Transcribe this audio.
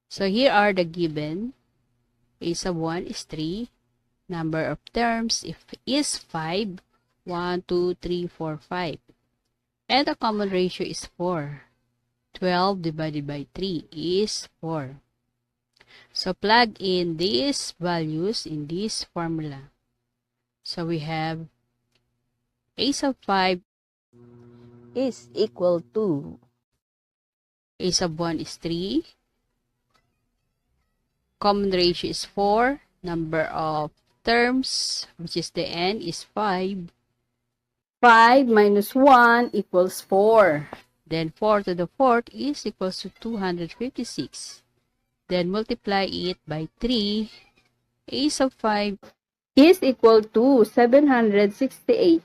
So here are the given. A sub 1 is 3. Number of terms is 5. 1, 2, 3, 4, 5. And the common ratio is 4. 12 divided by 3 is 4. So plug in these values in this formula. So we have a sub 5 is equal to a sub 1 is 3. Common ratio is 4. Number of terms, which is the n, is 5. 5 minus 1 equals 4. Then 4 to the fourth is equals to 256. Then multiply it by 3. A sub 5 is equal to 768.